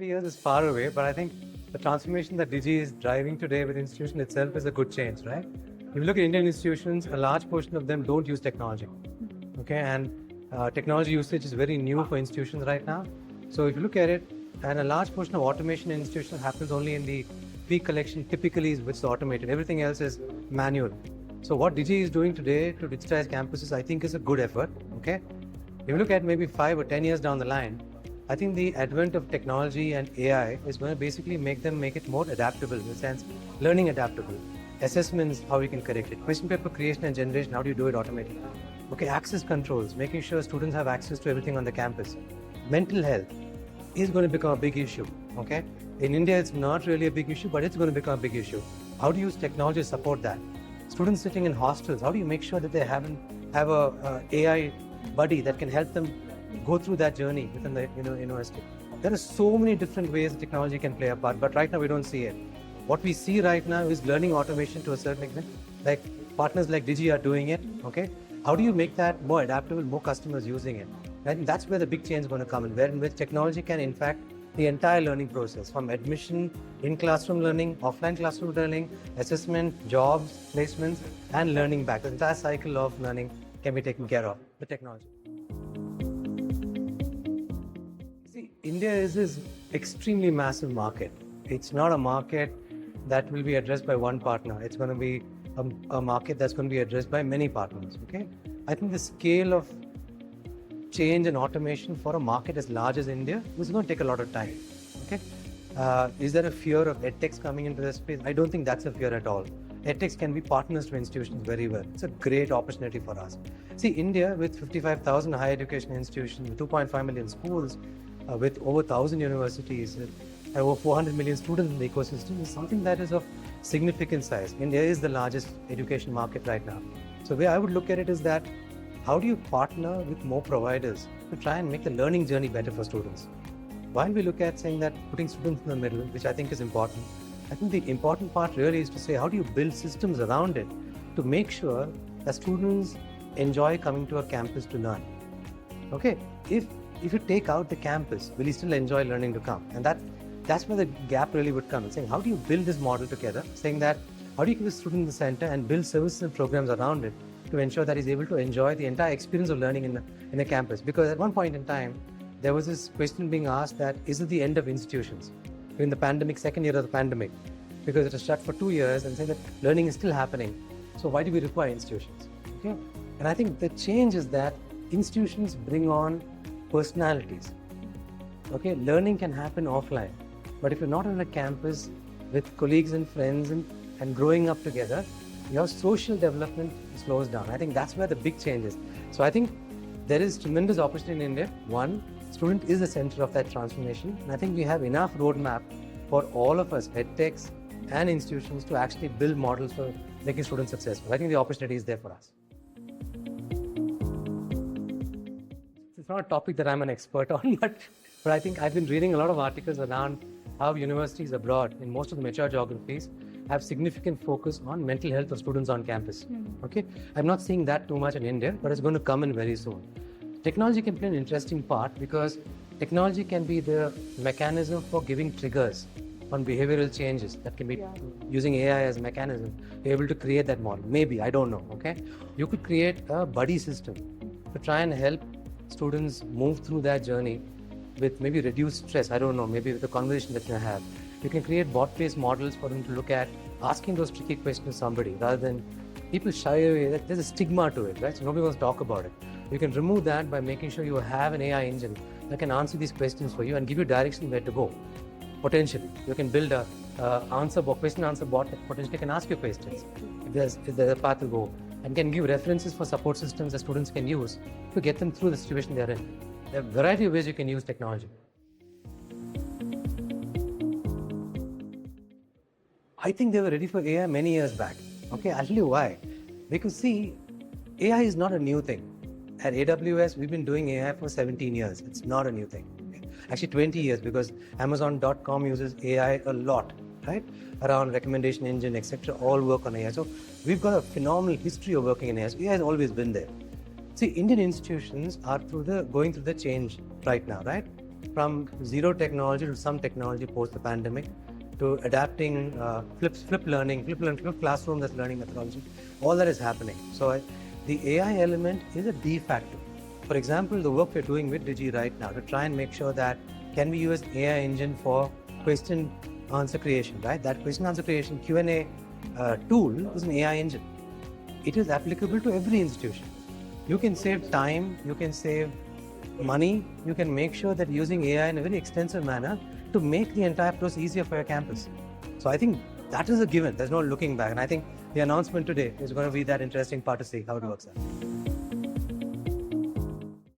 20 years is far away, but I think the transformation that Digii is driving today with the institution itself is a good change, right? If you look at Indian institutions, a large portion of them don't use technology, okay? And technology usage is very new for institutions right now. So if you look at it, and a large portion of automation in institutions happens only in the fee collection, typically is which is automated. Everything else is manual. So what Digii is doing today to digitize campuses, I think is a good effort, okay? If you look at maybe 5 or 10 years down the line, I think the advent of technology and AI is going to basically make it more adaptable, in the sense, learning adaptable. Assessments, how you can correct it. Question paper creation and generation, how do you do it automatically? Okay, access controls, making sure students have access to everything on the campus. Mental health is going to become a big issue, okay? In India, it's not really a big issue, but it's going to become a big issue. How do you use technology to support that? Students sitting in hostels, how do you make sure that they have a AI buddy that can help them go through that journey within the university? There are so many different ways technology can play a part, but right now we don't see it. What we see right now is learning automation to a certain extent. Like partners like Digii are doing it, okay? How do you make that more adaptable, more customers using it? And that's where the big change is going to come in which technology can impact the entire learning process, from admission, in-classroom learning, offline classroom learning, assessment, jobs, placements, and learning back. The entire cycle of learning can be taken care of with technology. See, India is this extremely massive market. It's not a market that will be addressed by one partner. It's going to be a market that's going to be addressed by many partners, okay? I think the scale of change and automation for a market as large as India is going to take a lot of time, okay? Is there a fear of edtechs coming into this space? I don't think that's a fear at all. Edtechs can be partners to institutions very well. It's a great opportunity for us. See, India with 55,000 higher education institutions, 2.5 million schools, with over 1,000 universities, and over 400 million students in the ecosystem is something that is of significant size. India is the largest education market right now. So the way I would look at it is that, how do you partner with more providers to try and make the learning journey better for students? While we look at saying that putting students in the middle, which I think is important, I think the important part really is to say, how do you build systems around it to make sure that students enjoy coming to a campus to learn? Okay, if you take out the campus, will you still enjoy learning to come? And that's where the gap really would come in, saying, how do you build this model together? Saying that, how do you keep the student in the center and build services and programs around it to ensure that he's able to enjoy the entire experience of learning in a campus? Because at one point in time, there was this question being asked that, is it the end of institutions? In the pandemic, second year of the pandemic, because it was shut for 2 years, and saying that learning is still happening. So why do we require institutions? Okay? And I think the change is that institutions bring on personalities. Okay, learning can happen offline, but if you're not on a campus with colleagues and friends and growing up together, your social development slows down. I think that's where the big change is. So I think there is tremendous opportunity in India. One, student is the center of that transformation. And I think we have enough roadmap for all of us, edtechs and institutions, to actually build models for making students successful. I think the opportunity is there for us. It's not a topic that I'm an expert on, but I think I've been reading a lot of articles around how universities abroad, in most of the mature geographies, have significant focus on mental health of students on campus. Okay, I'm not seeing that too much in India, but it's going to come in very soon. Technology can play an interesting part because technology can be the mechanism for giving triggers on behavioral changes that can be using AI as a mechanism, be able to create that model. Maybe, I don't know, okay? You could create a buddy system to try and help students move through that journey with maybe reduced stress. I don't know, maybe with the conversation that you have. You can create bot-based models for them to look at, asking those tricky questions to somebody, rather than people shy away. There's a stigma to it, right? So nobody wants to talk about it. You can remove that by making sure you have an AI engine that can answer these questions for you and give you direction where to go. Potentially, you can build a question answer bot that potentially can ask you questions if there's a path to go, and can give references for support systems that students can use to get them through the situation they're in. There are a variety of ways you can use technology. I think they were ready for AI many years back. Okay, I'll tell you why. Because see, AI is not a new thing. At AWS, we've been doing AI for 17 years. It's not a new thing. Actually 20 years, because Amazon.com uses AI a lot, right? Around recommendation engine, etc. all work on AI. So we've got a phenomenal history of working in AI. So AI has always been there. See, Indian institutions are going through the change right now, right? from zero technology to some technology post the pandemic, to adapting flip learning, flip classroom, that's learning methodology. All that is happening. So the AI element is a de facto. For example, the work we're doing with Digii right now to try and make sure that can we use AI engine for question answer creation, right? That question answer creation Q&A tool is an AI engine. It is applicable to every institution. You can save time, you can save money, you can make sure that using AI in a very extensive manner to make the entire process easier for your campus. So I think that is a given. There's no looking back. And I think the announcement today is going to be that interesting part to see how it works out.